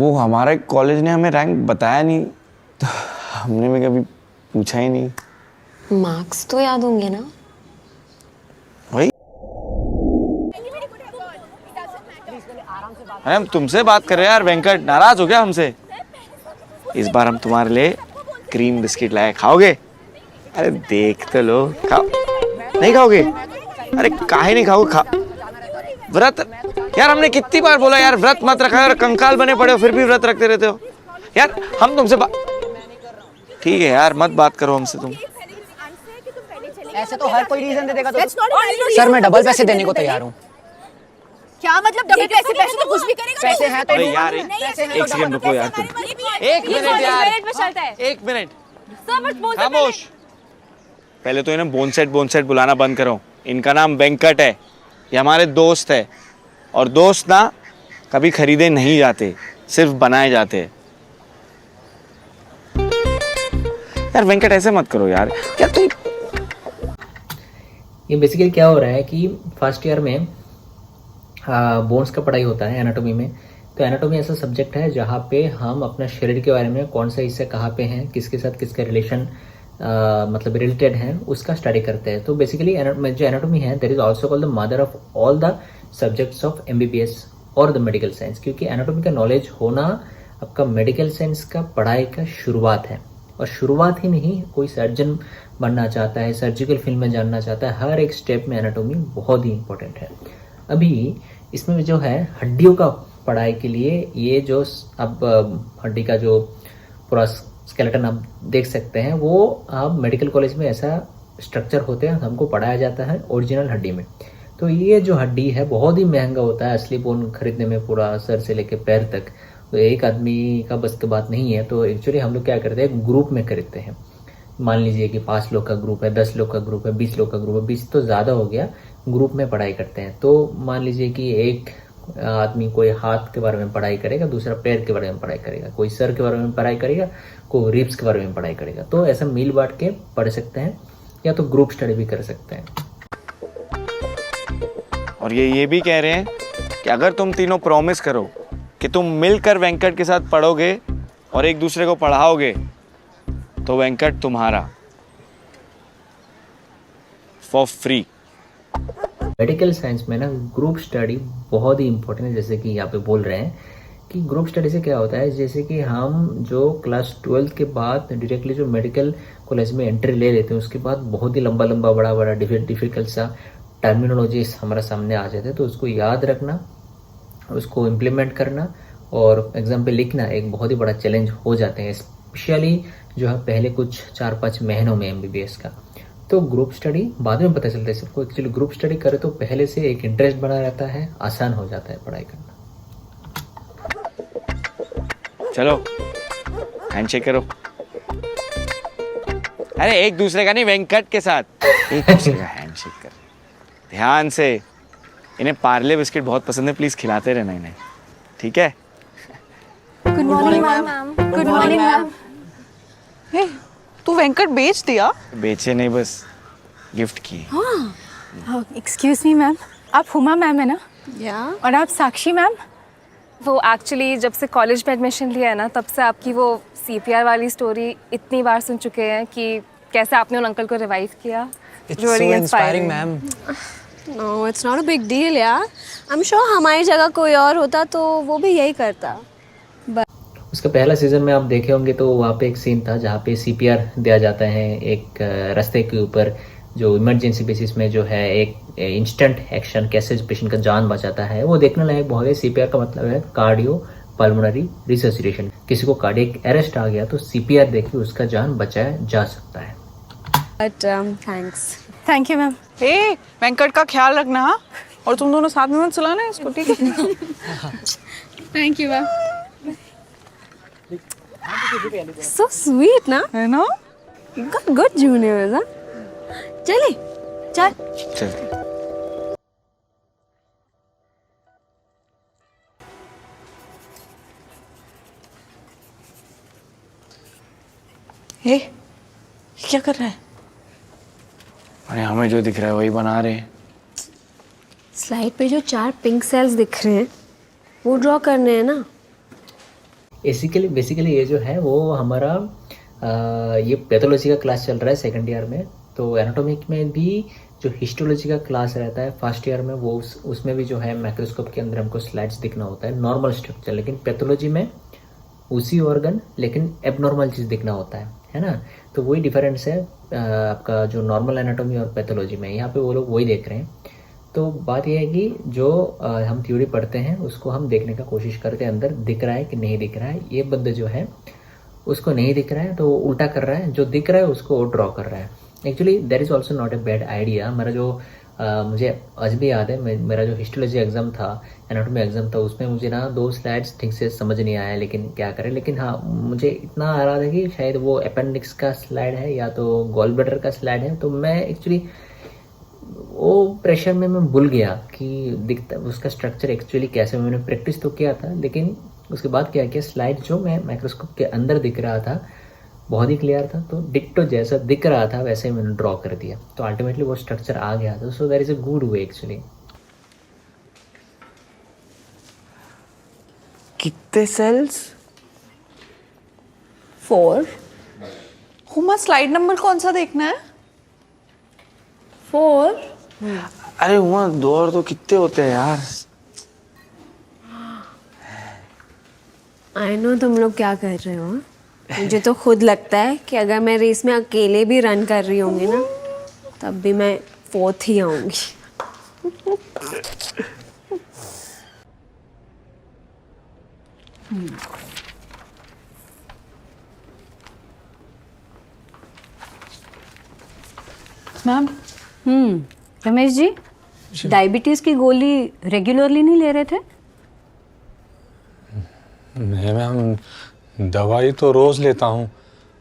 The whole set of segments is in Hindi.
वो हमारे कॉलेज ने हमें रैंक बताया नहीं, तो हमने भी कभी पूछा ही नहीं। मार्क्स तो याद होंगे ना? वही। अरे हम तुमसे बात कर रहे हैं यार। वेंकट नाराज हो गया हमसे। इस बार हम तुम्हारे लिए क्रीम बिस्किट लाए, खाओगे? अरे देख तो लो। खाओ। नहीं खाओगे? अरे काहे नहीं खाओगे? व्रत यार, हमने कितनी बार बोला यार व्रत मत रखा यार। कंकाल बने पड़े हो फिर भी व्रत रखते रहते हो यार। हम तुमसे ठीक है यार, मत बात करो हमसे तुम। ऐसे तो हर कोई रीजन दे देगा तो सर मैं डबल पैसे देने को तैयार हूँ। क्या मतलब डबल पैसे? पैसे तो कुछ भी करेगा। पैसे हैं तो यार एक सेकंड रुको यार तुम। एक मिनट यार, एक मिनट खामोश। पहले तो इन्हें बोनसेट बुलाना बंद करो। इनका नाम वेंकट है, ये हमारे दोस्त है। और दोस्त ना कभी खरीदे नहीं जाते, सिर्फ बनाए जाते हैं। यार वेंकट ऐसे मत करो यार। क्या तुम ये बेसिकली क्या हो रहा है कि फर्स्ट ईयर में बोन्स का पढ़ाई होता है एनाटॉमी में। तो एनाटॉमी ऐसा सब्जेक्ट है जहाँ पे हम अपना शरीर के बारे में कौन सा हिस्सा कहाँ पे है, किसके साथ किसका रिलेशन मतलब रिलेटेड है, उसका स्टडी करते हैं। तो बेसिकली जो एनाटॉमी है that is also called the mother of all the subjects of MBBS और द मेडिकल साइंस, क्योंकि एनाटॉमी का नॉलेज होना आपका मेडिकल साइंस का पढ़ाई का शुरुआत है। और शुरुआत ही नहीं, कोई सर्जन बनना चाहता है, सर्जिकल फील्ड में जानना चाहता है, हर एक स्टेप में एनाटॉमी बहुत ही इंपॉर्टेंट है। अभी इसमें जो है हड्डियों का पढ़ाई के लिए ये जो अब हड्डी का जो पूरा स्केलेटन आप देख सकते हैं, वो अब मेडिकल कॉलेज में ऐसा स्ट्रक्चर होते हैं, हमको पढ़ाया जाता है ओरिजिनल हड्डी में। तो ये जो हड्डी है बहुत ही महंगा होता है, असली बोन खरीदने में पूरा सर से लेके पैर तक तो एक आदमी का बस की बात नहीं है। तो एक्चुअली हम लोग क्या करते हैं, ग्रुप में खरीदते हैं। मान लीजिए कि 5 लोग का ग्रुप है, 10 लोग का ग्रुप है, 20 लोग का ग्रुप है, 20 तो ज़्यादा हो गया, ग्रुप में पढ़ाई करते हैं। तो मान लीजिए कि एक आदमी कोई हाथ के बारे में पढ़ाई करेगा, दूसरा पैर के बारे में पढ़ाई करेगा, कोई सर के बारे में पढ़ाई करेगा, कोई रिब्स के बारे में पढ़ाई करेगा। तो ऐसा मिल बांट के पढ़ सकते हैं, या तो ग्रुप स्टडी भी कर सकते हैं। और ये भी कह रहे हैं कि अगर तुम तीनों प्रॉमिस करो कि तुम मिलकर वेंकट के साथ पढ़ोगे और एक दूसरे को पढ़ाओगे तो वेंकट तुम्हारा फॉर फ्री। मेडिकल साइंस में ना ग्रुप स्टडी बहुत ही इंपॉर्टेंट है। जैसे कि यहाँ पे बोल रहे हैं कि ग्रुप स्टडी से क्या होता है, जैसे कि हम जो क्लास 12 के बाद डायरेक्टली जो मेडिकल कॉलेज में एंट्री ले लेते हैं, उसके बाद बहुत ही लंबा लंबा बड़ा बड़ा डिफिकल्ट सा टर्मिनोलॉजीज हमारे सामने आ जाते हैं। तो उसको याद रखना, उसको इम्प्लीमेंट करना और एग्जाम पे लिखना एक बहुत ही बड़ा चैलेंज हो जाते हैं, स्पेशली जो है पहले कुछ 4-5 महीनों में एमबीबीएस का। तो ग्रुप स्टडी बाद में पता चलता है सबको, एक्चुअली ग्रुप स्टडी करे तो पहले से एक इंटरेस्ट बना रहता है, आसान हो जाता है पढ़ाई करना। चलो हैंडशेक करो। अरे एक दूसरे का नहीं, वेंकट के साथ एक दूसरे का हैंडशेक कर। ध्यान से। इन्हें पार्ले बिस्किट बहुत पसंद है, प्लीज खिलाते रहना इन्हें, ठीक है? Good morning ma'am. Good morning ma'am. तू वेंकट बेच दिया? बेचे नहीं, बस गिफ्ट किए। एक्सक्यूज मी मैम, आप हुमा मैम है ना? या और आप साक्षी मैम? वो एक्चुअली जब से कॉलेज में एडमिशन लिया है ना, तब से आपकी वो सीपीआर वाली स्टोरी इतनी बार सुन चुके हैं कि कैसे आपने उन अंकल को रिवाइव किया। It's so inspiring, ma'am. No it's not a big deal यार। आई एम श्योर हमारी जगह कोई और होता तो वो भी यही करता। उसका पहला सीजन में आप देखे होंगे तो वहाँ पे एक सीन था जहाँ पे सीपीआर दिया जाता है एक रास्ते के ऊपर, जो इमरजेंसी बेसिस में जो है एक इंस्टेंट एक्शन कैसे पेशेंट का जान बचाता है, वो देखने लायक बहुत है। सीपीआर का मतलब है कार्डियो पल्मोनरी रिससिटेशन। किसी को कार्डियक अरेस्ट आ गया तो सीपीआर देखिए उसका जान बचाया जा सकता है। But thanks. Thank you ma'am. ए वेंकट का ख्याल रखना, हाँ? और तुम दोनों साथ में मत चलाना इसको, ठीक है? Thank you ma'am. So sweet ना? है ना? Good juniors. हाँ चले चल। चल। ए क्या कर रहा है? अरे हमें जो दिख रहा है वही बना रहे हैं। स्लाइड पे जो 4 पिंक सेल्स दिख रहे हैं वो ड्रॉ करने हैं ना। बेसिकली ये जो है वो हमारा ये पैथोलॉजी का क्लास चल रहा है सेकंड ईयर में। तो एनाटॉमी में भी जो हिस्टोलॉजी का क्लास रहता है फर्स्ट ईयर में, वो उसमें भी जो है माइक्रोस्कोप के अंदर हमको स्लाइड्स दिखना होता है नॉर्मल स्ट्रक्चर, लेकिन पैथोलॉजी में उसी ऑर्गन लेकिन एबनॉर्मल चीज़ दिखना होता है ना। तो वही डिफरेंस है आपका जो नॉर्मल एनाटॉमी और पैथोलॉजी में। यहाँ पे वो लोग वही देख रहे हैं। तो बात यह है कि जो हम थ्योरी पढ़ते हैं उसको हम देखने का कोशिश करते हैं अंदर दिख रहा है कि नहीं दिख रहा है। ये बंदा जो है उसको नहीं दिख रहा है तो वो उल्टा कर रहा है, जो दिख रहा है उसको वो ड्रॉ कर रहा है। Actually that is also not a bad idea. मेरा जो मुझे आज भी याद है, मेरा जो हिस्टोलॉजी एग्जाम था, एनाटॉमी एग्जाम था, उसमें मुझे ना 2 स्लाइड्स ठीक से समझ नहीं आया, लेकिन क्या करें। लेकिन हाँ, मुझे इतना आ रहा था कि शायद वो अपेंडिक्स का स्लाइड है या तो गॉल ब्लैडर का स्लाइड है। तो मैं एक्चुअली वो प्रेशर में मैं भूल गया कि दिखता उसका स्ट्रक्चर एक्चुअली कैसे। मैंने प्रैक्टिस तो किया था, लेकिन उसके बाद क्या किया, स्लाइड जो मैं माइक्रोस्कोप के अंदर दिख रहा था बहुत ही क्लियर था, तो डिक्टो जैसा दिख रहा था वैसे ही मैंने ड्रॉ कर दिया। तो अल्टीमेटली वो स्ट्रक्चर आ गया था। So that is a good way actually. कितने सेल्स? 4 हुमा स्लाइड नंबर कौन सा देखना है? 4 अरे हुआ 2 और 2 कितने होते हैं यार? आई नो तुम लोग क्या कर रहे हो। मुझे तो खुद लगता है कि अगर मैं रेस में अकेले भी रन कर रही होंगी ना, तब भी मैं 4th ही आऊंगी। मैम रमेश जी, डायबिटीज की गोली रेगुलरली नहीं ले रहे थे? नहीं मैम, दवाई तो रोज लेता हूँ,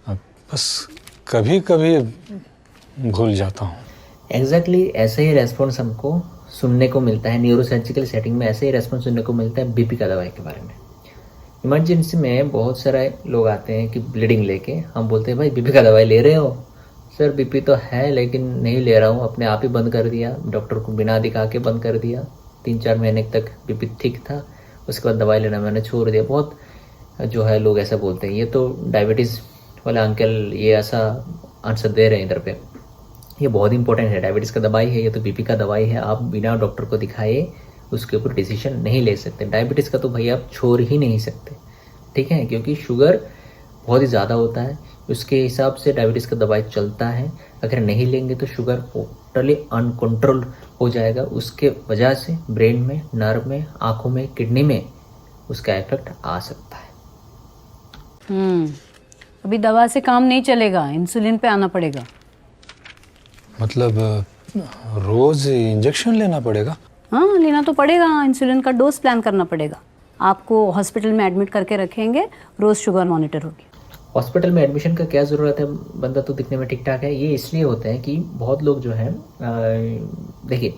बस कभी कभी भूल जाता हूँ। एग्जैक्टली ऐसे ही रेस्पॉन्स हमको सुनने को मिलता है न्यूरोसर्जिकल सेटिंग में। ऐसे ही रेस्पॉन्स सुनने को मिलता है बीपी का दवाई के बारे में। इमरजेंसी में बहुत सारे लोग आते हैं कि ब्लीडिंग लेके, हम बोलते हैं भाई बीपी का दवाई ले रहे हो? सर बीपी तो है लेकिन नहीं ले रहा हूँ, अपने आप ही बंद कर दिया, डॉक्टर को बिना दिखा के बंद कर दिया। 3-4 महीने तक बीपी ठीक था, उसके बाद दवाई लेना मैंने छोड़ दिया। बहुत जो है लोग ऐसा बोलते हैं, ये तो डायबिटीज़ वाला अंकल ये ऐसा आंसर दे रहे हैं इधर पे। ये बहुत इंपॉर्टेंट है, डायबिटीज़ का दवाई है, ये तो बीपी का दवाई है। आप बिना डॉक्टर को दिखाए उसके ऊपर डिसीजन नहीं ले सकते। डायबिटीज़ का तो भैया आप छोड़ ही नहीं सकते, ठीक है, क्योंकि शुगर बहुत ही ज़्यादा होता है, उसके हिसाब से डायबिटीज़ का दवाई चलता है। अगर नहीं लेंगे तो शुगर टोटली अनकंट्रोल हो जाएगा, उसके वजह से ब्रेन में, नर्व में, आँखों में, किडनी में उसका इफेक्ट आ सकता है। अभी दवा से काम नहीं चलेगा, इंसुलिन पे आना पड़ेगा। मतलब रोज इंजेक्शन लेना पड़ेगा? हाँ, लेना तो पड़ेगा। इंसुलिन का डोज प्लान करना पड़ेगा। आपको हॉस्पिटल में एडमिट करके रखेंगे, रोज शुगर मॉनिटर होगी। हॉस्पिटल में एडमिशन का क्या ज़रूरत है, बंदा तो दिखने में ठीक ठाक है। ये इसलिए होता है कि बहुत लोग जो है, देखिए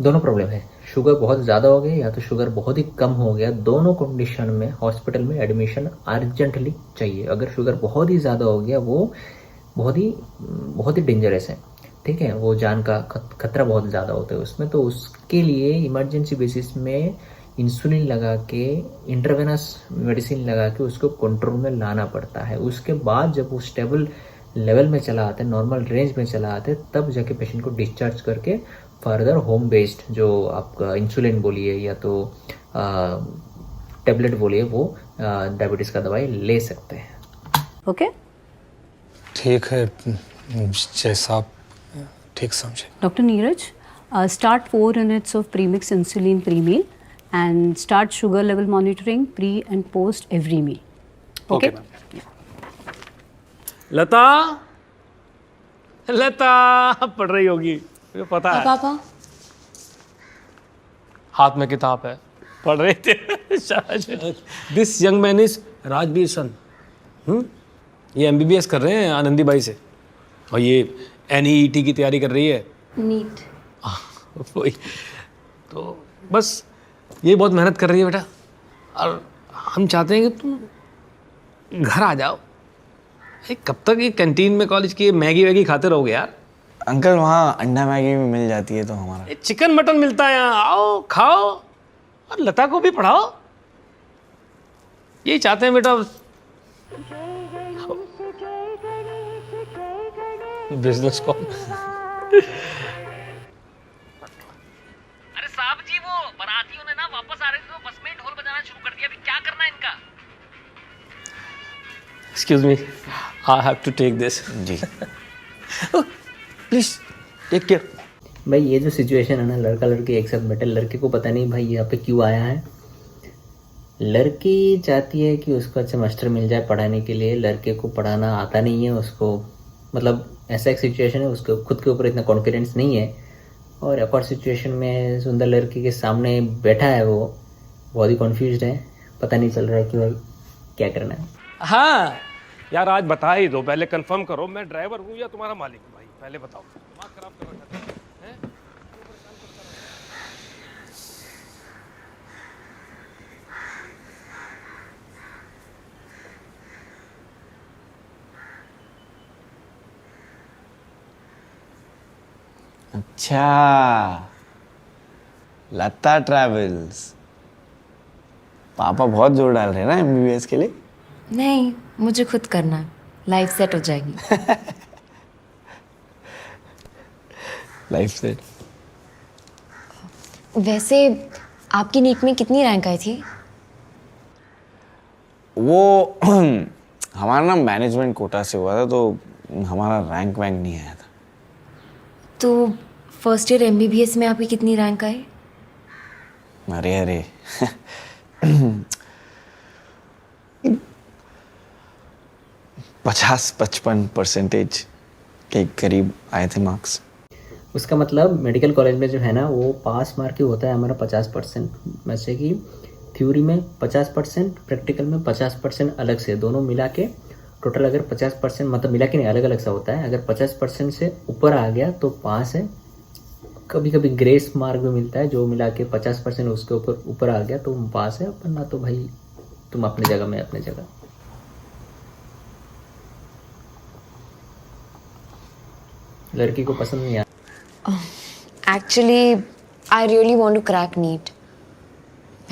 दोनों प्रॉब्लम है, शुगर बहुत ज़्यादा हो गया या तो शुगर बहुत ही कम हो गया। दोनों कंडीशन में हॉस्पिटल में एडमिशन अर्जेंटली चाहिए। अगर शुगर बहुत ही ज़्यादा हो गया वो बहुत ही डेंजरस है, ठीक है, वो जान का खतरा बहुत ज़्यादा होता है उसमें। तो उसके लिए इमरजेंसी बेसिस में इंसुलिन लगा के, इंट्रावेनस मेडिसिन लगा के उसको कंट्रोल में लाना पड़ता है। उसके बाद जब वो स्टेबल लेवल में चला आता है, नॉर्मल रेंज में चला आता है, तब जाके पेशेंट को डिस्चार्ज करके फर्दर होम बेस्ड जो आपका इंसुलिन बोलिए या तो टेबलेट बोलिए, वो डायबिटीज़ का दवाई ले सकते हैं। ओके, ठीक है, जैसा आप ठीक समझे। Doctor Neeraj, start 4 units of premix insulin pre-meal and start sugar level monitoring pre and post every meal. Okay? लता पढ़ रही होगी, मुझे पता है। पापा हाथ में किताब है, पढ़ रहे थे। This young man is Rajveer son. ये MBBS कर रहे हैं आनंदी बाई से, और ये NEET की तैयारी कर रही है। नीट वही तो, बस ये बहुत मेहनत कर रही है बेटा, और हम चाहते हैं कि तुम घर आ जाओ। कब तक ये कैंटीन में कॉलेज की मैगी वैगी खाते रहोगे यार? अंकल वहाँ अंडा मैगी भी मिल जाती है तो हमारा। चिकन मटन मिलता है यहाँ, आओ खाओ और लता को भी पढ़ाओ। यही चाहते हैं बेटा। Business call. अरे साहब जी, वो बारातियों ने ना वापस आ रहे थे तो बस में ढोल बजाना शुरू कर दिया। अभी क्या करना है इनका? Excuse me, I have to take this. जी प्लीज टेक केयर। भाई ये जो सिचुएशन है ना, लड़का लड़की एक साथ बैठे, लड़के को पता नहीं भाई यहाँ पे क्यों आया है। लड़की चाहती है कि उसको अच्छा मास्टर मिल जाए पढ़ाने के लिए, लड़के को पढ़ाना आता नहीं है उसको। मतलब ऐसा एक सिचुएशन है, उसको खुद के ऊपर इतना कॉन्फिडेंस नहीं है, और एक और सिचुएशन में सुंदर लड़की के सामने बैठा है, वो बहुत ही कन्फ्यूज्ड है, पता नहीं चल रहा है कि भाई क्या करना है। हाँ यार, आज बता ही दो, पहले कंफर्म करो मैं ड्राइवर हूँ या तुम्हारा मालिक हूँ भाई, पहले बताओ। दिमाग खराब कर रखा है। अच्छा, लता ट्रैवल्स। पापा बहुत जोर डाल रहे हैं ना एमबीबीएस के लिए। नहीं, मुझे खुद करना है, लाइफ सेट हो जाएगी। Life set. वैसे आपकी नीट में कितनी रैंक आई थी? वो हमारा ना मैनेजमेंट कोटा से हुआ था, तो हमारा रैंक वैंक नहीं आया था। तो फर्स्ट ईयर एमबीबीएस में आपकी कितनी रैंक आई? अरे अरे 50-55% के करीब आए थे मार्क्स। उसका मतलब मेडिकल कॉलेज में जो है ना, वो पास मार्क ही होता है हमारा 50%। वैसे कि थ्योरी में 50%, प्रैक्टिकल में 50% अलग से, दोनों मिला के टोटल अगर 50%, मतलब मिला के नहीं, अलग अलग सा होता है। अगर 50% से ऊपर आ गया तो पास है। कभी कभी ग्रेस मार्क भी मिलता है, जो मिला के 50% उसके ऊपर आ गया तो पास है, वरना तो भाई तुम अपनी जगह, मैं अपनी जगह। लड़की को पसंद नहीं आया। Actually I really want to crack NEET.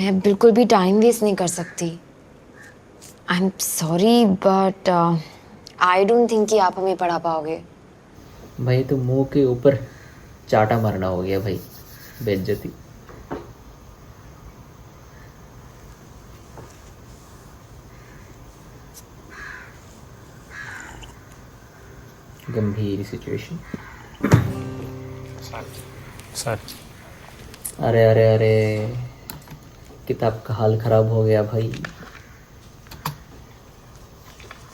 मैं बिल्कुल भी टाइम वेस्ट नहीं कर सकती। I am sorry but I don't think कि आप हमें पढ़ा पाओगे। भाई तो मुंह के ऊपर चाटा मारना हो गया भाई, बेइज्जती। गंभीर सिचुएशन। सर अरे अरे अरे, किताब का हाल खराब हो गया भाई।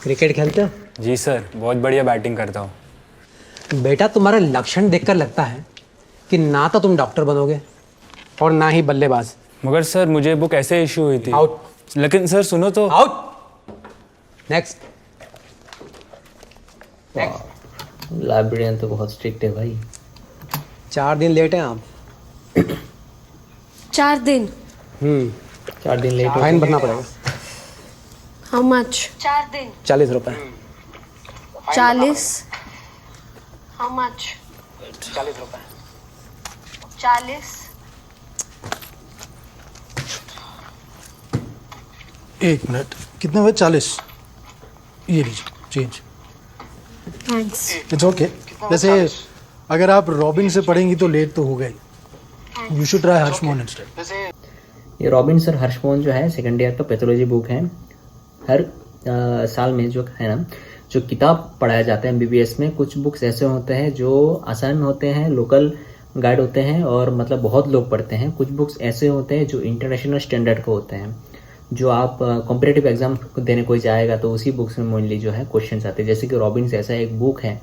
क्रिकेट खेलते हो? जी सर, बहुत बढ़िया बैटिंग करता हूँ। बेटा, तुम्हारा लक्षण देखकर लगता है कि ना तो तुम डॉक्टर बनोगे और ना ही बल्लेबाज। मगर सर मुझे बुक ऐसे इशू हुई थी। आउट। लेकिन सर सुनो तो। आउट। नेक्स्ट। लाइब्रेरियन तो बहुत स्ट्रिक्ट है भाई। 4 दिन लेट हैं आप। 4 दिन? 4 दिन लेट। फाइन भरना पड़ेगा। How much? 4 दिन। 40 रुपए। 40? How much? 40 रुपए। 40? एक मिनट, कितने हुए? 40। ये लीजिए चेंज। थैंक्स। It's okay. वैसे अगर आप रॉबिन से पढ़ेंगी तो लेट तो होगा ही। You should try Harshmohan instead. ये रॉबिन सर हर्षमोहन जो है सेकंड ईयर का पैथोलॉजी बुक है। हर साल में जो है ना, जो किताब पढ़ाया जाता है एमबीबीएस में, कुछ बुक्स ऐसे होते हैं जो आसान होते हैं, लोकल गाइड होते हैं और मतलब बहुत लोग पढ़ते हैं। कुछ बुक्स ऐसे होते हैं जो इंटरनेशनल स्टैंडर्ड के होते हैं, जो आप कॉम्पिटिटिव एग्जाम देने कोई जाएगा तो उसी बुक्स में मोस्टली जो है क्वेश्चन आते हैं। जैसे कि रॉबिन्स ऐसा एक बुक है,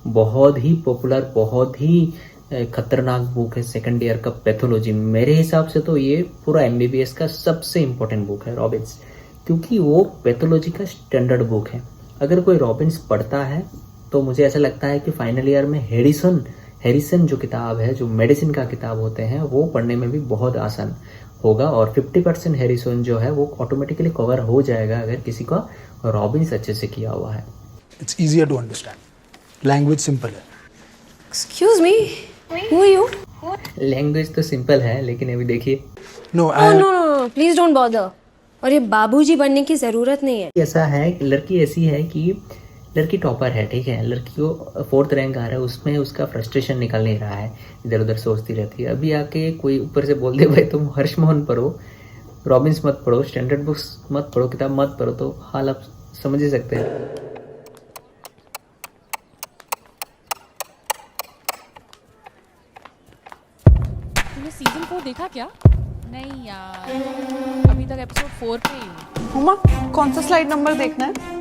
बहुत ही पॉपुलर, बहुत ही खतरनाक बुक है, सेकंड ईयर का पैथोलॉजी। मेरे हिसाब से तो ये पूरा एमबीबीएस का सबसे इम्पोर्टेंट बुक है रॉबिन्स, क्योंकि वो पैथोलॉजी का स्टैंडर्ड बुक है। अगर कोई रॉबिन्स पढ़ता है तो मुझे ऐसा लगता है कि फाइनल ईयर में हैरिसन जो किताब है, जो मेडिसिन का किताब होते हैं, वो पढ़ने में भी बहुत आसान होगा। और 50% हैरिसन जो है वो ऑटोमेटिकली कवर हो जाएगा अगर किसी का रॉबिन्स अच्छे से किया हुआ है। It's easier to understand, language simple है। Excuse me, who are you? Language तो सिंपल है, लेकिन अभी देखिए। No no no no, please don't bother. और ये बाबूजी बनने की ज़रूरत नहीं है। ऐसा है कि लड़की ऐसी है कि लड़की टॉपर है, ठीक है, लड़की को 4th रैंक आ रहा है, उसमें उसका फ्रस्ट्रेशन निकल नहीं रहा है, इधर उधर सोचती रहती है। अभी आके कोई ऊपर से बोल दे भाई तुम हर्ष मोहन पढ़ो, रॉबिन्स मत पढ़ो, स्टैंडर्ड बुक्स मत पढ़ो, किताब मत पढ़ो, तो हाल आप समझ ही सकते हैं। तुमने सीजन 4 देखा क्या? नहीं यार, अभी तक एपिसोड 4 पे ही हूँ। हुमा, कौन सा स्लाइड नंबर देखना है?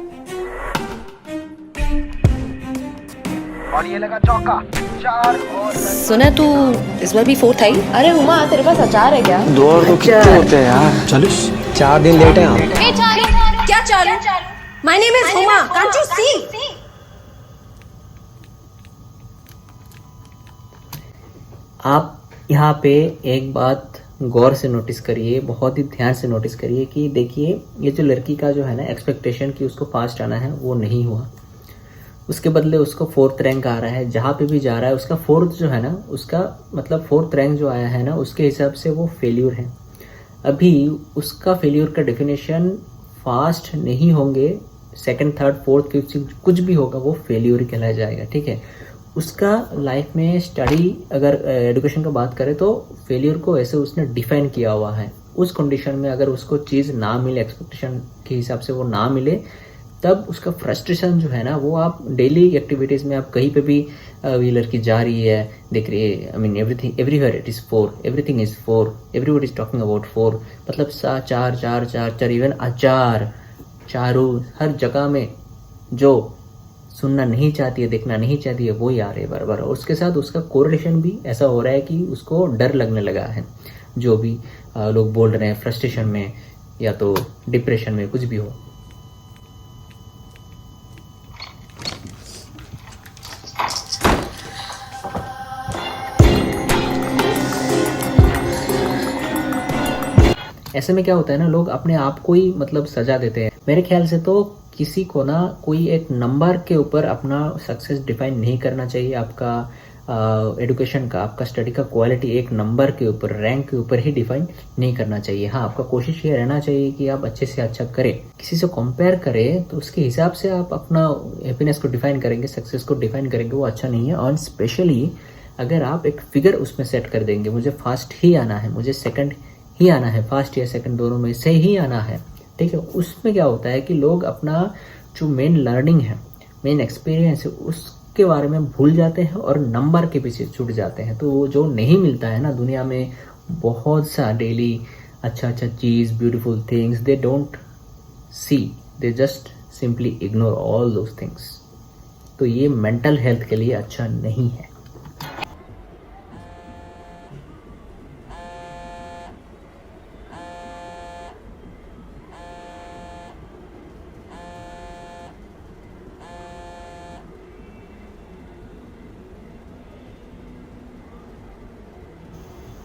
और ये लगा चौका, 4 और सुना तू इस बार भी 4th आई? अरे हुमा तेरे पास अचार है क्या? 2 और तो कितने होते हैं यार? 4 दिन लेट है आप। क्या चालू? My name is Huma, can't you see? आप यहाँ पे एक बात गौर से नोटिस करिए, बहुत ही ध्यान से नोटिस करिए कि देखिए ये जो लड़की का जो है ना एक्सपेक्टेशन कि उसको फास्ट आना है वो नहीं हुआ, उसके बदले उसको 4th रैंक आ रहा है। जहाँ पे भी जा रहा है उसका 4th जो है ना, उसका मतलब 4th रैंक जो आया है ना, उसके हिसाब से वो फेल्यूर है। अभी उसका फेल्यूर का डेफिनेशन फास्ट नहीं होंगे, 2nd 3rd 4th 5th कुछ भी होगा वो फेल्यूर ही कहलाया जाएगा, ठीक है। उसका लाइफ में स्टडी अगर एजुकेशन का बात करें तो फेलियर को ऐसे उसने डिफाइन किया हुआ है। उस कंडीशन में अगर उसको चीज़ ना मिले, एक्सपेक्टेशन के हिसाब से वो ना मिले, तब उसका फ्रस्ट्रेशन जो है ना वो आप डेली एक्टिविटीज़ में आप कहीं पे भी ये लड़की जा रही है, देख रही है, I mean everything everywhere it is 4, everything is 4, everybody is talking about 4, मतलब 4 4 4 4, इवन अचार, चारू, हर जगह में जो सुनना नहीं चाहती है, देखना नहीं चाहती है, वो ही आ रहे हैं बार-बार। और उसके साथ उसका कोरिलेशन भी ऐसा हो रहा है कि उसको डर लगने लगा है, जो भी लोग बोल रहे हैं, फ्रस्ट्रेशन में या तो डिप्रेशन में, कुछ भी हो। ऐसे में क्या होता है ना, लोग अपने आप को ही मतलब सजा देते हैं। मेरे ख्याल से तो किसी को ना कोई एक नंबर के ऊपर अपना सक्सेस डिफाइन नहीं करना चाहिए। आपका एजुकेशन का, आपका स्टडी का क्वालिटी एक नंबर के ऊपर, रैंक के ऊपर ही डिफाइन नहीं करना चाहिए। हाँ, आपका कोशिश ये रहना चाहिए कि आप अच्छे से अच्छा करें। किसी से कंपेयर करें तो उसके हिसाब से आप अपना हैप्पीनेस को डिफाइन करेंगे, सक्सेस को डिफाइन करेंगे, वो अच्छा नहीं है। और स्पेशली अगर आप एक फिगर उसमें सेट कर देंगे, मुझे फास्ट ही आना है, मुझे सेकंड ही आना है, फास्ट या सेकंड दोनों में से ही आना है, ठीक है। उसमें क्या होता है कि लोग अपना जो मेन लर्निंग है, मेन एक्सपीरियंस है, उसके बारे में भूल जाते हैं और नंबर के पीछे छूट जाते हैं। तो वो जो नहीं मिलता है ना दुनिया में, बहुत सा डेली अच्छा अच्छा चीज़, beautiful things, they don't see, they just simply ignore all those things. तो ये मेंटल हेल्थ के लिए अच्छा नहीं है।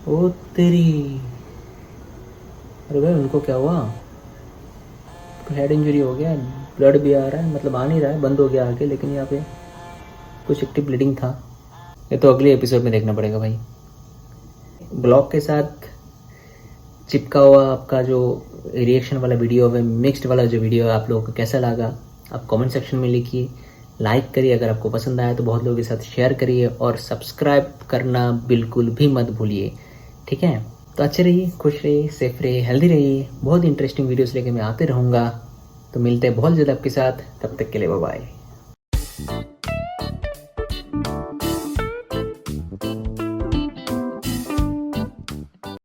ओ तेरी, अरे भाई उनको क्या हुआ? हेड इंजरी हो गया, ब्लड भी आ रहा है, मतलब आ नहीं रहा है, बंद हो गया आगे, लेकिन यहाँ पे कुछ एक्टिव ब्लीडिंग था। ये तो अगले एपिसोड में देखना पड़ेगा भाई। ब्लॉग के साथ चिपका हुआ आपका जो रिएक्शन वाला वीडियो है, मिक्स्ड वाला जो वीडियो है, आप लोगों को कैसा लगा आप कमेंट सेक्शन में लिखिए। लाइक करिए अगर आपको पसंद आया तो, बहुत लोगों के साथ शेयर करिए और सब्सक्राइब करना बिल्कुल भी मत भूलिए, ठीक है। तो अच्छे रहिए, खुश रहिए, सेफ रहिए, हेल्दी रहिए। बहुत इंटरेस्टिंग वीडियोस लेके मैं आते रहूँगा। तो मिलते हैं बहुत जल्द आपके साथ, तब तक के लिए बाय बाय।